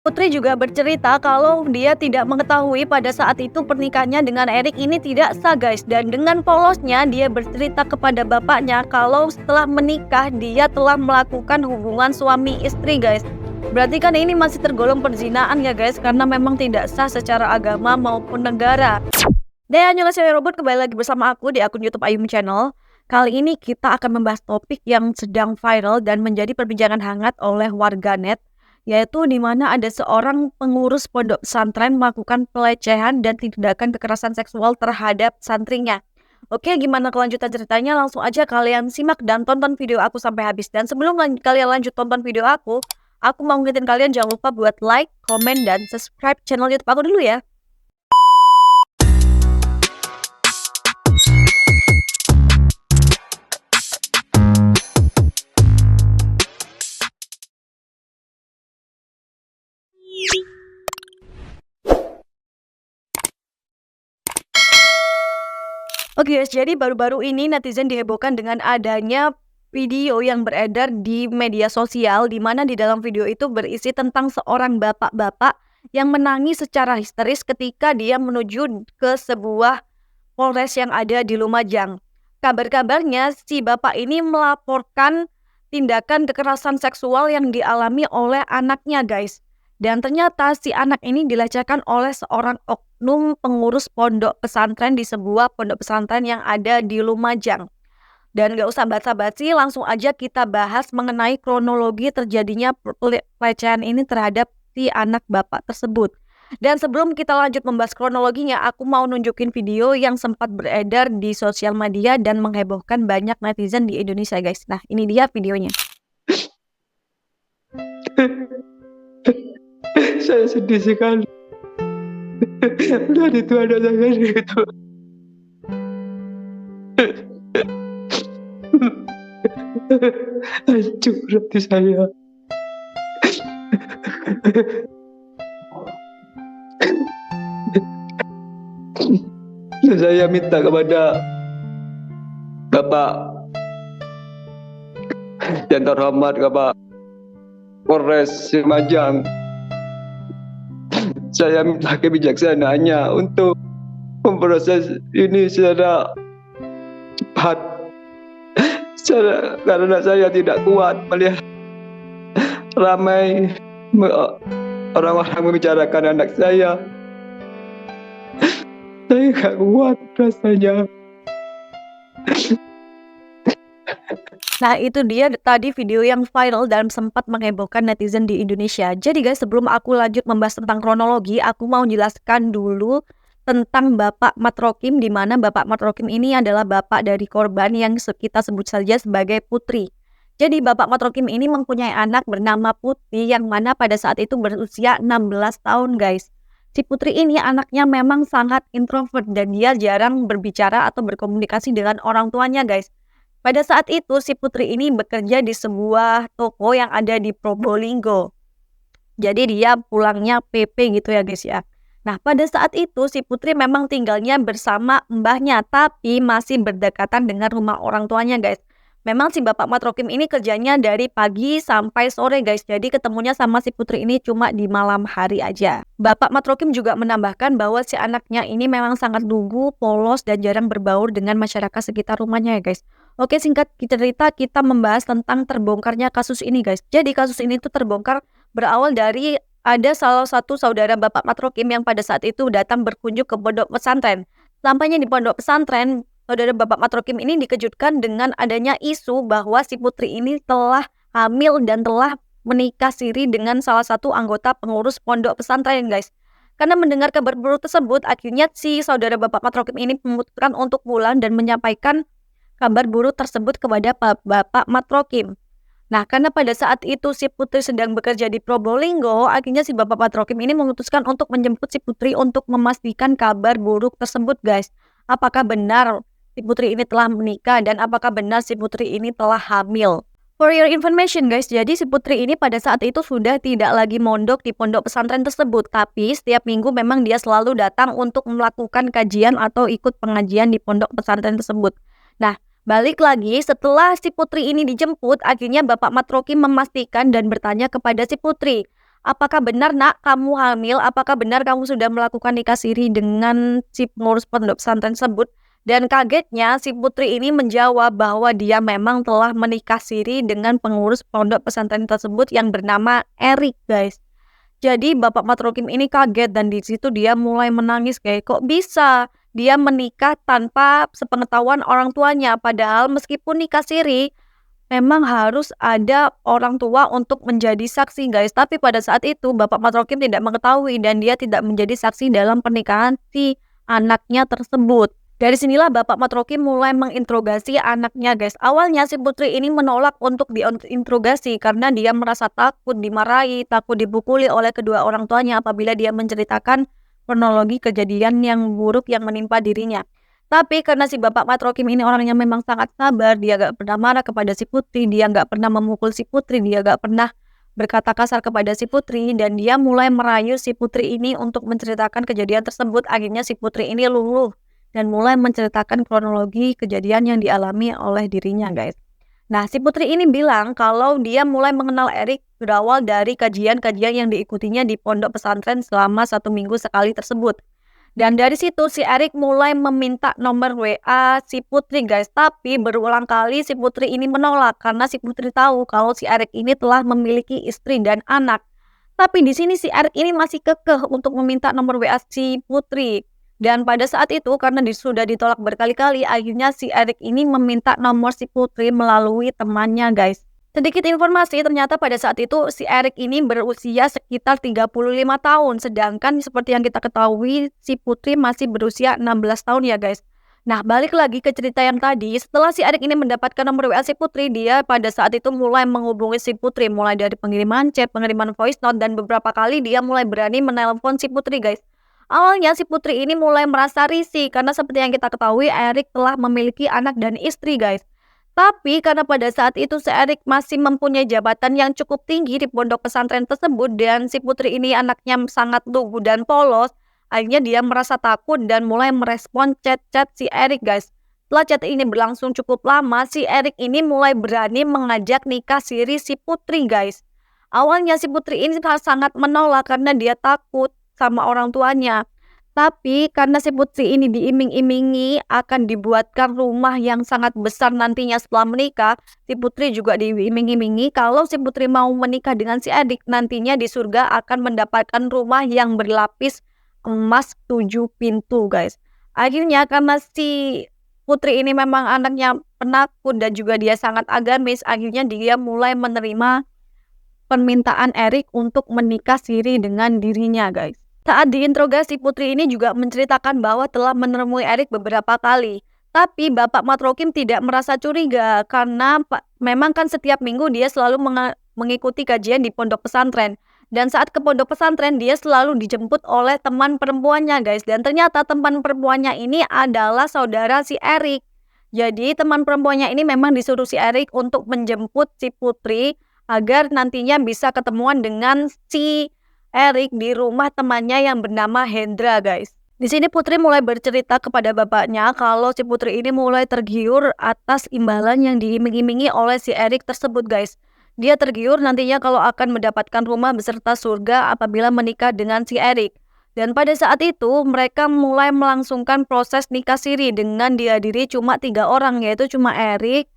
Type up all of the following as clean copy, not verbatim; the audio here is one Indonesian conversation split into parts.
Putri juga bercerita kalau dia tidak mengetahui pada saat itu pernikahannya dengan Erik ini tidak sah guys. Dan dengan polosnya dia bercerita kepada bapaknya kalau setelah menikah dia telah melakukan hubungan suami istri guys. Berarti kan ini masih tergolong perzinaan ya guys, karena memang tidak sah secara agama maupun negara. Dan annyeonghaseyo robot, kembali lagi bersama aku di akun YouTube Ayumi Channel. Kali ini kita akan membahas topik yang sedang viral dan menjadi perbincangan hangat oleh warganet, yaitu di mana ada seorang pengurus pondok pesantren melakukan pelecehan dan tindakan kekerasan seksual terhadap santrinya. Oke, gimana kelanjutan ceritanya? Langsung aja kalian simak dan tonton video aku sampai habis. Dan sebelum kalian lanjut tonton video aku mau ngingetin kalian jangan lupa buat like, komen, dan subscribe channel YouTube aku dulu ya. Oke guys, jadi baru-baru ini netizen dihebohkan dengan adanya video yang beredar di media sosial, di mana di dalam video itu berisi tentang seorang bapak-bapak yang menangis secara histeris ketika dia menuju ke sebuah polres yang ada di Lumajang. Kabar-kabarnya si bapak ini melaporkan tindakan kekerasan seksual yang dialami oleh anaknya guys. Dan ternyata si anak ini dilecehkan oleh seorang oknum pengurus pondok pesantren di sebuah pondok pesantren yang ada di Lumajang. Dan gak usah basa-basi, langsung aja kita bahas mengenai kronologi terjadinya pelecehan ini terhadap si anak bapak tersebut. Dan sebelum kita lanjut membahas kronologinya, aku mau nunjukin video yang sempat beredar di sosial media dan menghebohkan banyak netizen di Indonesia guys. Nah, ini dia videonya. Saya sedih sekali. Dan itu ada saya gitu. Hancur hati saya. Saya minta kepada Bapak yang terhormat, Bapak Polres Lumajang, saya minta kebijaksanaannya untuk memproses ini secara cepat. Karena saya tidak kuat melihat ramai orang-orang membicarakan anak saya. Saya gak kuat rasanya. Nah, itu dia tadi video yang viral dan sempat menghebohkan netizen di Indonesia. Jadi guys, sebelum aku lanjut membahas tentang kronologi, aku mau jelaskan dulu tentang Bapak Matrokim, di mana Bapak Matrokim ini adalah bapak dari korban yang kita sebut saja sebagai Putri. Jadi Bapak Matrokim ini mempunyai anak bernama Putri yang mana pada saat itu berusia 16 tahun guys. Si Putri ini anaknya memang sangat introvert dan dia jarang berbicara atau berkomunikasi dengan orang tuanya guys. Pada saat itu si Putri ini bekerja di sebuah toko yang ada di Probolinggo. Jadi dia pulangnya PP gitu ya guys ya. Nah, pada saat itu si Putri memang tinggalnya bersama mbahnya, tapi masih berdekatan dengan rumah orang tuanya guys. Memang si Bapak Matrokim ini kerjanya dari pagi sampai sore guys. Jadi ketemunya sama si Putri ini cuma di malam hari aja. Bapak Matrokim juga menambahkan bahwa si anaknya ini memang sangat lugu, polos, dan jarang berbaur dengan masyarakat sekitar rumahnya ya guys. Oke, singkat cerita kita membahas tentang terbongkarnya kasus ini guys. Jadi kasus ini tuh terbongkar berawal dari ada salah satu saudara Bapak Matrokim yang pada saat itu datang berkunjung ke pondok pesantren. Sampainya di pondok pesantren, saudara Bapak Matrokim ini dikejutkan dengan adanya isu bahwa si Putri ini telah hamil dan telah menikah siri dengan salah satu anggota pengurus pondok pesantren guys. Karena mendengar kabar buruk tersebut, akhirnya si saudara Bapak Matrokim ini memutuskan untuk pulang dan menyampaikan kabar buruk tersebut kepada Bapak Matrokim. Nah, karena pada saat itu si Putri sedang bekerja di Probolinggo, akhirnya si Bapak Matrokim ini memutuskan untuk menjemput si Putri untuk memastikan kabar buruk tersebut guys. Apakah benar si Putri ini telah menikah dan apakah benar si Putri ini telah hamil. For your information guys, jadi si Putri ini pada saat itu sudah tidak lagi mondok di pondok pesantren tersebut, tapi setiap minggu memang dia selalu datang untuk melakukan kajian atau ikut pengajian di pondok pesantren tersebut. Nah, balik lagi setelah si Putri ini dijemput, akhirnya Bapak Matrokim memastikan dan bertanya kepada si Putri, "Apakah benar nak kamu hamil? Apakah benar kamu sudah melakukan nikah siri dengan si pengurus pondok pesantren tersebut?" Dan kagetnya si putri ini menjawab bahwa dia memang telah menikah siri dengan pengurus pondok pesantren tersebut yang bernama Erik, guys. Jadi Bapak Matrokim ini kaget dan di situ dia mulai menangis kayak kok bisa dia menikah tanpa sepengetahuan orang tuanya. Padahal meskipun nikah siri memang harus ada orang tua untuk menjadi saksi, guys. Tapi pada saat itu Bapak Matrokim tidak mengetahui dan dia tidak menjadi saksi dalam pernikahan si anaknya tersebut. Dari sinilah Bapak Matrokim mulai menginterogasi anaknya, guys. Awalnya si putri ini menolak untuk diinterogasi karena dia merasa takut dimarahi, takut dipukuli oleh kedua orang tuanya apabila dia menceritakan kronologi kejadian yang buruk yang menimpa dirinya. Tapi karena si Bapak Matrokim ini orangnya memang sangat sabar, dia gak pernah marah kepada si putri, dia gak pernah memukul si putri, dia gak pernah berkata kasar kepada si putri, dan dia mulai merayu si putri ini untuk menceritakan kejadian tersebut. Akhirnya si putri ini luluh dan mulai menceritakan kronologi kejadian yang dialami oleh dirinya, guys. Nah, si putri ini bilang kalau dia mulai mengenal Erik berawal dari kajian-kajian yang diikutinya di pondok pesantren selama 1 minggu sekali tersebut. Dan dari situ si Erik mulai meminta nomor WA si putri, guys. Tapi berulang kali si putri ini menolak karena si putri tahu kalau si Erik ini telah memiliki istri dan anak. Tapi di sini si Erik ini masih kekeh untuk meminta nomor WA si putri. Dan pada saat itu karena sudah ditolak berkali-kali, akhirnya si Erik ini meminta nomor si putri melalui temannya, guys. Sedikit informasi, ternyata pada saat itu si Erik ini berusia sekitar 35 tahun. Sedangkan seperti yang kita ketahui, si putri masih berusia 16 tahun ya, guys. Nah, balik lagi ke cerita yang tadi. Setelah si Erik ini mendapatkan nomor WA si putri, dia pada saat itu mulai menghubungi si putri. Mulai dari pengiriman chat, pengiriman voice note, dan beberapa kali dia mulai berani menelpon si putri, guys. Awalnya si putri ini mulai merasa risih karena seperti yang kita ketahui, Erik telah memiliki anak dan istri, guys. Tapi karena pada saat itu si Erik masih mempunyai jabatan yang cukup tinggi di pondok pesantren tersebut dan si putri ini anaknya sangat lugu dan polos, akhirnya dia merasa takut dan mulai merespon chat-chat si Erik, guys. Setelah chat ini berlangsung cukup lama, si Erik ini mulai berani mengajak nikah siri si putri, guys. Awalnya si putri ini sangat menolak karena dia takut sama orang tuanya. Tapi karena si putri ini diiming-imingi akan dibuatkan rumah yang sangat besar nantinya setelah menikah, si putri juga diiming-imingi kalau si putri mau menikah dengan si Erik, nantinya di surga akan mendapatkan rumah yang berlapis emas 7 pintu, guys. Akhirnya karena si putri ini memang anaknya penakut dan juga dia sangat agamis, akhirnya dia mulai menerima permintaan Erik untuk menikah siri dengan dirinya, guys. Saat diinterogasi, putri ini juga menceritakan bahwa telah menemui Erik beberapa kali. Tapi Bapak Matrokim tidak merasa curiga karena memang kan setiap minggu dia selalu mengikuti kajian di pondok pesantren. Dan saat ke pondok pesantren dia selalu dijemput oleh teman perempuannya, guys. Dan ternyata teman perempuannya ini adalah saudara si Erik. Jadi teman perempuannya ini memang disuruh si Erik untuk menjemput si putri agar nantinya bisa ketemuan dengan si Erik di rumah temannya yang bernama Hendra, guys. Di sini putri mulai bercerita kepada bapaknya kalau si putri ini mulai tergiur atas imbalan yang diiming-imingi oleh si Erik tersebut, guys. Dia tergiur nantinya kalau akan mendapatkan rumah beserta surga apabila menikah dengan si Erik. Dan pada saat itu mereka mulai melangsungkan proses nikah siri dengan dihadiri cuma 3 orang, yaitu cuma Erik,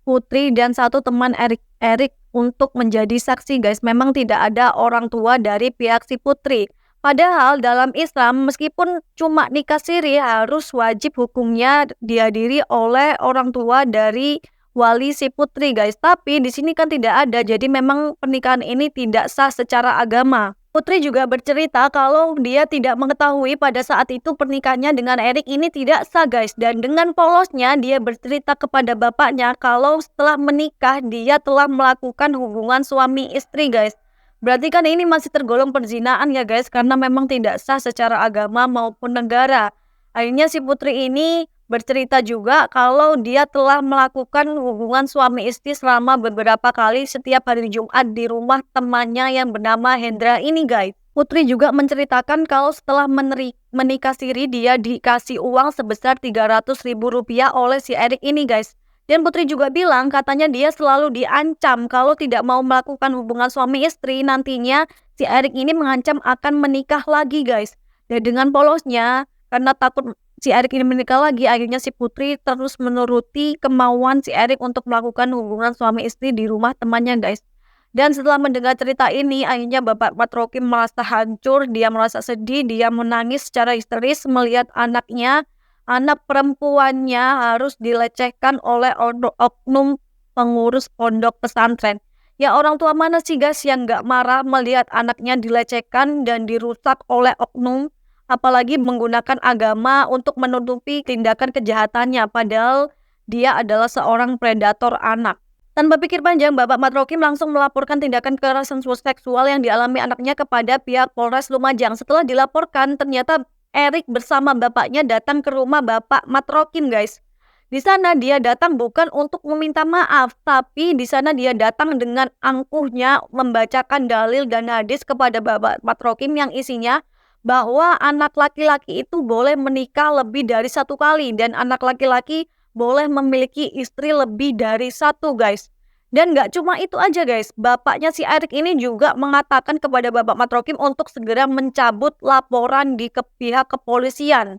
putri, dan 1 teman Erik untuk menjadi saksi, guys. Memang tidak ada orang tua dari pihak si putri. Padahal dalam Islam meskipun cuma nikah siri harus wajib hukumnya dihadiri oleh orang tua dari wali si putri, guys. Tapi di sini kan tidak ada. Jadi memang pernikahan ini tidak sah secara agama. Putri juga bercerita kalau dia tidak mengetahui pada saat itu pernikahannya dengan Erik ini tidak sah, guys. Dan dengan polosnya dia bercerita kepada bapaknya kalau setelah menikah dia telah melakukan hubungan suami istri, guys. Berarti kan ini masih tergolong perzinaan ya, guys, karena memang tidak sah secara agama maupun negara. Akhirnya si putri ini bercerita juga kalau dia telah melakukan hubungan suami istri selama beberapa kali setiap hari Jumat di rumah temannya yang bernama Hendra ini, guys. Putri juga menceritakan kalau setelah menikah siri dia dikasih uang sebesar 300.000 rupiah oleh si Erik ini, guys. Dan Putri juga bilang katanya dia selalu diancam kalau tidak mau melakukan hubungan suami istri, nantinya si Erik ini mengancam akan menikah lagi guys. Dan dengan polosnya, karena takut si Erik ini menikah lagi, akhirnya si Putri terus menuruti kemauan si Erik untuk melakukan hubungan suami istri di rumah temannya guys. Dan setelah mendengar cerita ini, akhirnya Bapak Matrokim merasa hancur, dia merasa sedih, dia menangis secara histeris melihat anaknya, anak perempuannya harus dilecehkan oleh oknum pengurus pondok pesantren. Ya orang tua mana sih guys yang gak marah melihat anaknya dilecehkan dan dirusak oleh oknum, apalagi menggunakan agama untuk menutupi tindakan kejahatannya, padahal dia adalah seorang predator anak. Tanpa pikir panjang, Bapak Matrokim langsung melaporkan tindakan kekerasan seksual yang dialami anaknya kepada pihak Polres Lumajang. Setelah dilaporkan, ternyata Erik bersama bapaknya datang ke rumah Bapak Matrokim, guys. Di sana dia datang bukan untuk meminta maaf, tapi di sana dia datang dengan angkuhnya membacakan dalil dan hadis kepada Bapak Matrokim yang isinya bahwa anak laki-laki itu boleh menikah lebih dari 1 kali dan anak laki-laki boleh memiliki istri lebih dari 1, guys. Dan gak cuma itu aja guys, bapaknya si Erik ini juga mengatakan kepada Bapak Matrokim untuk segera mencabut laporan di pihak kepolisian.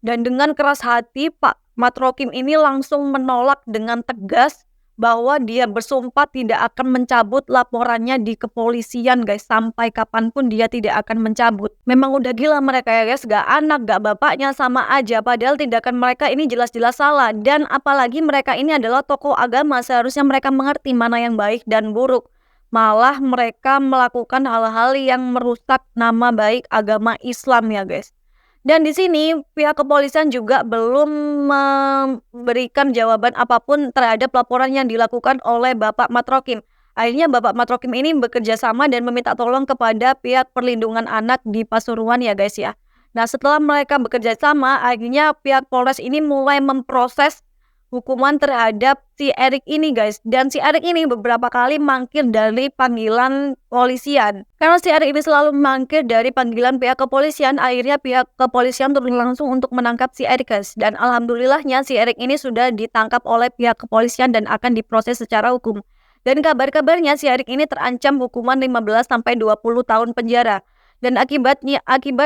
Dan dengan keras hati Pak Matrokim ini langsung menolak dengan tegas bahwa dia bersumpah tidak akan mencabut laporannya di kepolisian guys. Sampai kapanpun dia tidak akan mencabut. Memang udah gila mereka ya guys, gak anak, gak bapaknya, sama aja. Padahal tindakan mereka ini jelas-jelas salah. Dan apalagi mereka ini adalah tokoh agama, seharusnya mereka mengerti mana yang baik dan buruk. Malah mereka melakukan hal-hal yang merusak nama baik agama Islam ya guys. Dan di sini pihak kepolisian juga belum memberikan jawaban apapun terhadap laporan yang dilakukan oleh Bapak Matrokim. Akhirnya Bapak Matrokim ini bekerja sama dan meminta tolong kepada pihak perlindungan anak di Pasuruan ya guys ya. Nah setelah mereka bekerja sama, akhirnya pihak Polres ini mulai memproses hukuman terhadap si Erik ini guys. Dan si Erik ini beberapa kali mangkir dari panggilan polisian. Karena si Erik ini selalu mangkir dari panggilan pihak kepolisian, akhirnya pihak kepolisian turun langsung untuk menangkap si Erik guys. Dan alhamdulillahnya si Erik ini sudah ditangkap oleh pihak kepolisian dan akan diproses secara hukum. Dan kabar-kabarnya si Erik ini terancam hukuman 15 sampai 20 tahun penjara. Dan akibat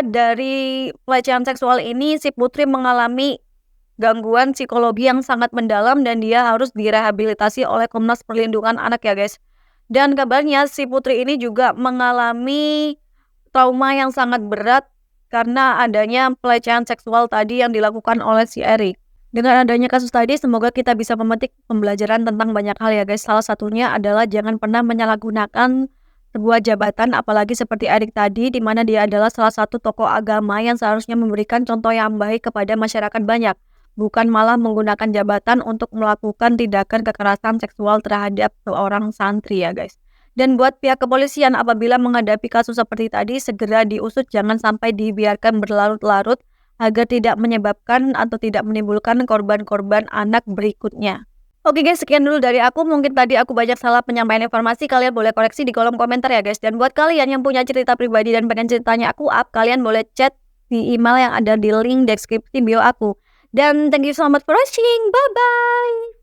dari pelecehan seksual ini si Putri mengalami gangguan psikologi yang sangat mendalam dan dia harus direhabilitasi oleh Komnas Perlindungan Anak ya guys. Dan kabarnya si Putri ini juga mengalami trauma yang sangat berat karena adanya pelecehan seksual tadi yang dilakukan oleh si Erik. Dengan adanya kasus tadi, semoga kita bisa memetik pembelajaran tentang banyak hal ya guys. Salah satunya adalah jangan pernah menyalahgunakan sebuah jabatan, apalagi seperti Erik tadi, di mana dia adalah salah satu tokoh agama yang seharusnya memberikan contoh yang baik kepada masyarakat banyak. Bukan malah menggunakan jabatan untuk melakukan tindakan kekerasan seksual terhadap seorang santri ya guys. Dan buat pihak kepolisian apabila menghadapi kasus seperti tadi, segera diusut, jangan sampai dibiarkan berlarut-larut agar tidak menyebabkan atau tidak menimbulkan korban-korban anak berikutnya. Oke guys, sekian dulu dari aku. Mungkin tadi aku banyak salah penyampaian informasi, kalian boleh koreksi di kolom komentar ya guys. Dan buat kalian yang punya cerita pribadi dan pengen ceritanya aku up, kalian boleh chat di email yang ada di link deskripsi bio aku. Dan thank you so much for watching. Bye-bye.